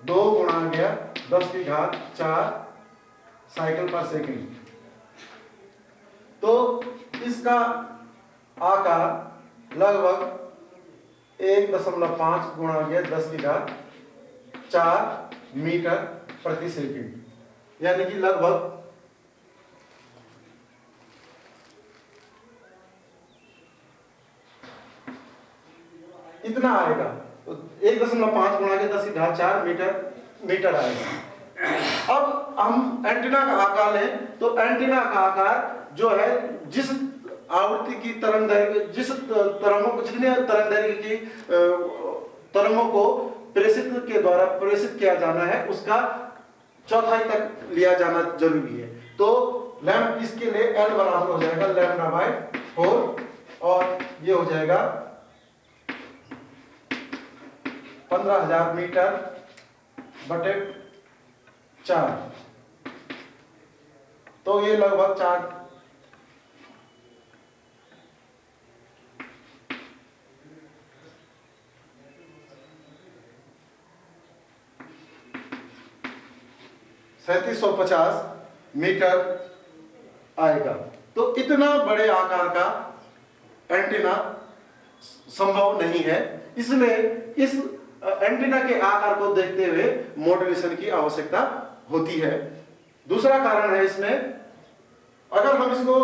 2 गुणा गया 10 की घात 4 साइकिल पर सेकंड। तो इसका आकार लगभग 1.5 गुणा गया 10 की घात 4 मीटर प्रति सेकंड, यानी कि लगभग इतना आएगा। तो 1.5 गुणा के 10 की घात 4 मीटर आएगा। अब हम एंटीना का आकार लें तो एंटीना का आकार जो है जिस आवृत्ति की तरंग दैर्घ्य, जिस तरंगों को, जितने तरंग दैर्घ्य की तरंगों को प्रेषित के द्वारा प्रेषित किया जाना है उसका चौथाई तक लिया जाना जरूरी है। तो लैम्ब इसके लिए L बराबर हो जाएगा λ/4 और ये हो जाएगा 15,000 मीटर बटे 4। तो ये लगभग 4 3750 मीटर आएगा। तो इतना बड़े आकार का एंटीना संभव नहीं है, इसलिए इस एंटीना के आकार को देखते हुए मॉड्यूलेशन की आवश्यकता होती है। दूसरा कारण है इसमें, अगर हम इसको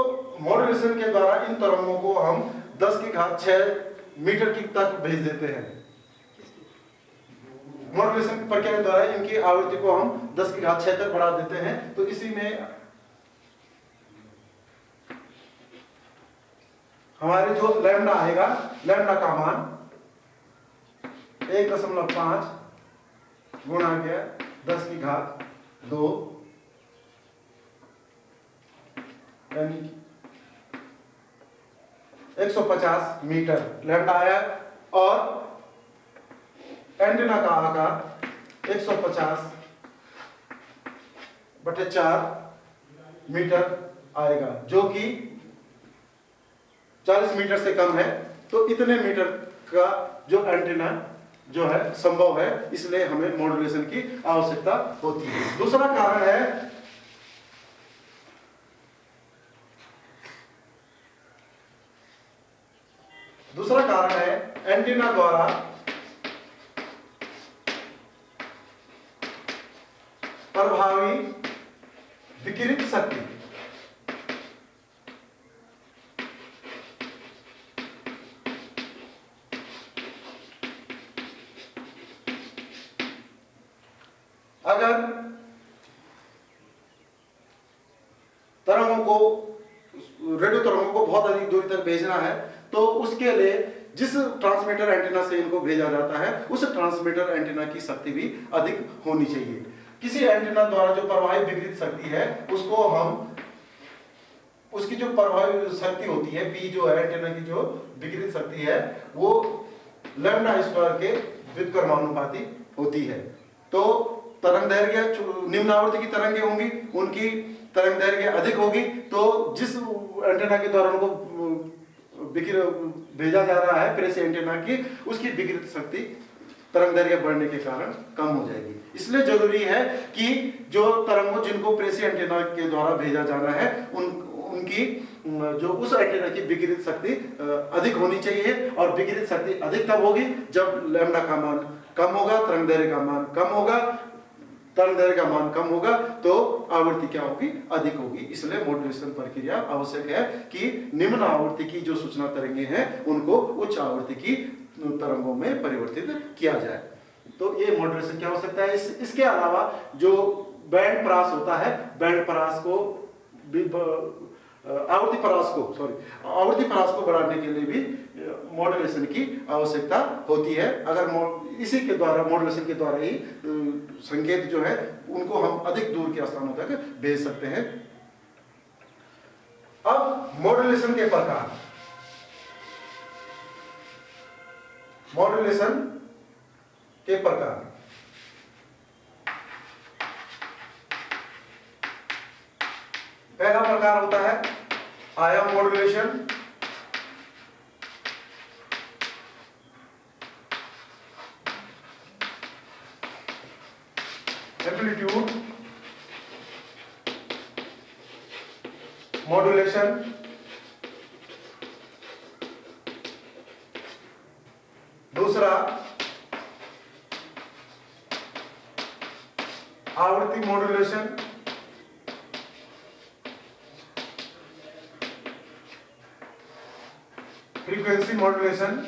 मॉड्यूलेशन के द्वारा इन तरंगों को हम 10 की घात 6 मीटर की तक भेज देते हैं, मॉड्यूलेशन की प्रक्रिया के द्वारा इनकी आवृत्ति को हम 10 की घात 6 तक बढ़ा देते हैं, तो इसी में हमारे जो लैम्डा आएगा, लैम्डा का मान 1.5 गुणा गया 10 की घात 2 यानी 150 मीटर लैम्डा आया। और एंटीना का आकार 150 बटे 4 मीटर आएगा, जो कि 40 मीटर से कम है। तो इतने मीटर का जो एंटीना जो है संभव है, इसलिए हमें मॉड्यूलेशन की आवश्यकता होती है। दूसरा कारण है एंटीना द्वारा प्रभावी विकिरित शक्ति। अगर तरंगों को, रेडियो तरंगों को बहुत अधिक दूरी तक भेजना है तो उसके लिए जिस ट्रांसमीटर एंटीना से इनको भेजा जाता है उस ट्रांसमीटर एंटीना की शक्ति भी अधिक होनी चाहिए। किसी एंटीना द्वारा जो प्रभावी विकिरित शक्ति है उसको हम, उसकी जो प्रभावी शक्ति होती है P जो है एंटीना की जो विकिरित शक्ति है वो लैम्डा स्क्वायर के व्युत्क्रमानुपाती होती है। तो तरंग दैर्घ्य, निम्न आवृत्ति की तरंगें होंगी, उनकी तरंग दैर्घ्य अधिक होगी, तो जिस एंटीना के द्वारा उनको भेजा जा रहा है प्रेषी एंटीना की, उसकी विकिरित शक्ति तरंग दैर्घ्य बढ़ने के कारण कम हो जाएगी। इसलिए जरूरी है कि जो तरंगों जिनको प्रेषी एंटीना के द्वारा भेजा जाना है उनकी जो उस एंटीना की विकिरित शक्ति अधिक होनी चाहिए। और विकिरित शक्ति अधिक तब होगी जब लैम्डा का मान कम होगा, तरंग दैर्घ्य का मान कम होगा, तरंग दैर्घ्य का मान कम होगा तो आवृत्ति क्या होगी, अधिक होगी। इसलिए मॉड्यूलेशन प्रक्रिया आवश्यक है कि निम्न आवृत्ति की जो सूचना तरंगें हैं उनको उच्च आवृत्ति की तरंगों में परिवर्तित किया जाए। तो ये मॉड्यूलेशन की आवश्यकता है। इसके अलावा जो बैंड परास होता है, बैंड परास को आवृत्ति परास को बढ़ाने के लिए भी मॉड्यूलेशन की आवश्यकता होती है। अगर इसी के द्वारा, मॉड्यूलेशन के द्वारा ही संकेत जो है उनको हम अधिक दूर के स्थानों तक भेज सकते हैं। अब मॉड्यूलेशन के प्रकार, मॉड्यूलेशन के प्रकार पहला प्रकार होता है आयाम मॉड्यूलेशन। एम्पलीट्यूड मॉड्यूलेशन, दूसरा आवृत्ति मॉड्यूलेशन, फ्रीक्वेंसी मॉड्यूलेशन,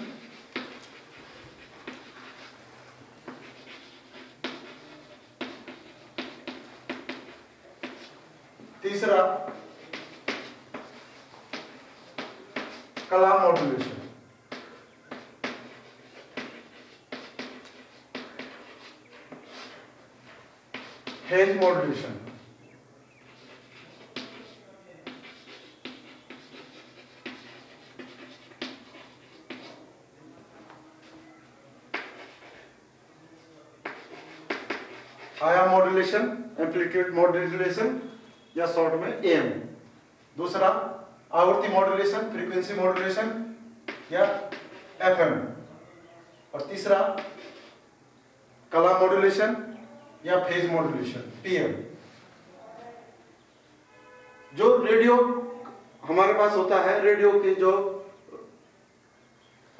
तीसरा कला मॉड्यूलेशन। Phase modulation. आयाम मॉड्यूलेशन, एम्पलीट्यूड मॉड्यूलेशन या शॉर्ट में एम। दूसरा आवृत्ति मॉड्यूलेशन, फ्रीक्वेंसी मॉड्यूलेशन या एफएम। और तीसरा कला मॉड्यूलेशन या फेज मॉड्यूलेशन, पीएम। जो रेडियो हमारे पास होता है, रेडियो के जो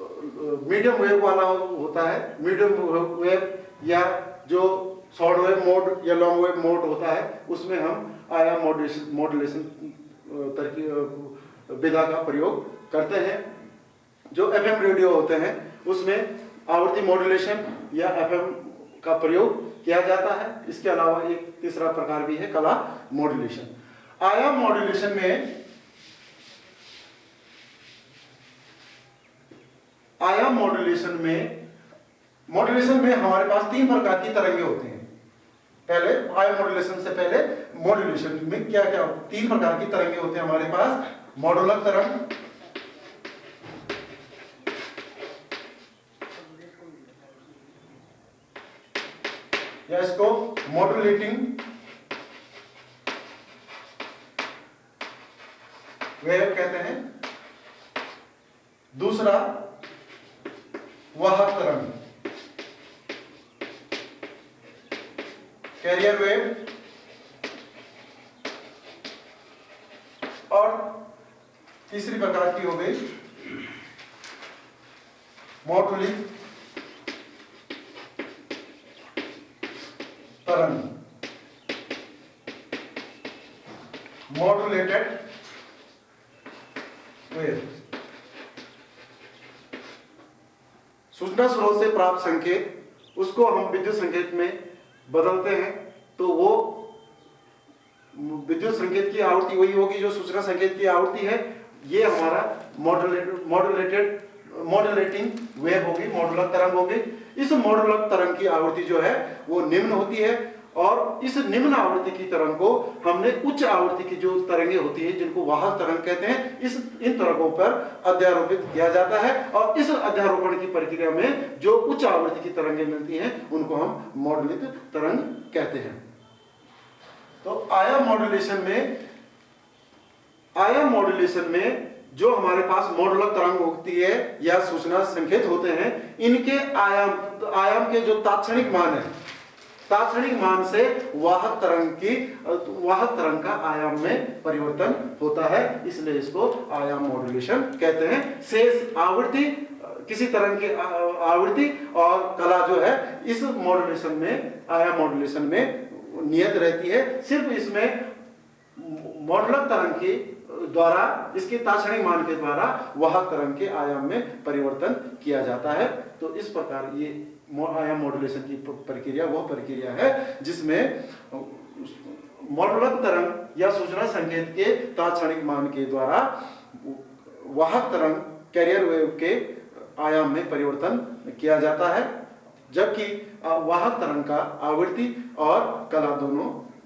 मीडियम वेव वाला होता है, मीडियम वेव या जो शॉर्ट वेव मोड या लॉन्ग वेव मोड होता है, उसमें हम आयाम मॉड्यूलेशन विधा का प्रयोग करते हैं। जो एफएम रेडियो होते हैं उसमें आवृत्ति मॉड्यूलेशन या एफएम का प्रयोग किया जाता है। इसके अलावा एक तीसरा प्रकार भी है, कला मॉड्यूलेशन। आयाम मॉड्यूलेशन में हमारे पास तीन प्रकार की तरंगे होती हैं। पहले आयाम मॉड्यूलेशन से पहले मॉड्यूलेशन में क्या क्या तीन प्रकार की तरंगे होते हैं हमारे पास। मॉडुलक तरंग, या इसको मॉड्यूलेटिंग वेव कहते हैं। दूसरा वाहक तरंग, कैरियर वेव। और तीसरी प्रकार की हो गई मॉड्यूलिक तरंग, मॉड्यूलेटेड वेव। सूचना स्रोत से प्राप्त संकेत, उसको हम विद्युत संकेत में बदलते हैं, तो वो विद्युत संकेत की आवृत्ति वही होगी जो सूचना संकेत की आवृत्ति है। ये हमारा मॉड्यूलेटिंग वेव होगी, मॉडुलक तरंग होगी। इस मॉडुलक तरंग की आवृत्ति जो है वो निम्न होती है, और इस निम्न आवृत्ति की तरंग को हमने उच्च आवृत्ति की जो तरंगे होती है जिनको वाहक तरंग कहते हैं, इन तरंगों पर अध्यारोपित किया जाता है। और इस अध्यारोपण की प्रक्रिया में जो उच्च आवृत्ति की तरंगे मिलती हैं उनको हम मॉड्यूलित तरंग कहते हैं। तो आयाम मॉड्यूलेशन में जो हमारे पास मॉडुलक तरंग होती है या सूचना संकेत होते हैं, इनके आयाम के जो तात्क्षणिक मान है, तात्क्षणिक मान से वाहक तरंग का आयाम में परिवर्तन होता है, इसलिए इसको आयाम मॉड्यूलेशन कहते हैं। शेष आवृत्ति, किसी तरंग की आवृत्ति और कला जो है इस मॉड्यूलेशन में, आयाम मॉड्यूलेशन में नियत रहती है। सिर्फ इसमें मॉडुलक तरंग के द्वारा, इसके तात्क्षणिक मान के द्वारा वाहक तरंग के आयाम में परिवर्तन किया जाता है। तो इस प्रकार ये आयाम मॉड्यूलेशन की प्रक्रिया वह प्रक्रिया है जिसमें मॉडुलक तरंग या सूचना संकेत के तात्क्षणिक मान के द्वारा वाहक तरंग, कैरियर वेव के आयाम में परिवर्तन किया जाता है, जबकि वाहक तरंग का आवृत्ति और कला दोनों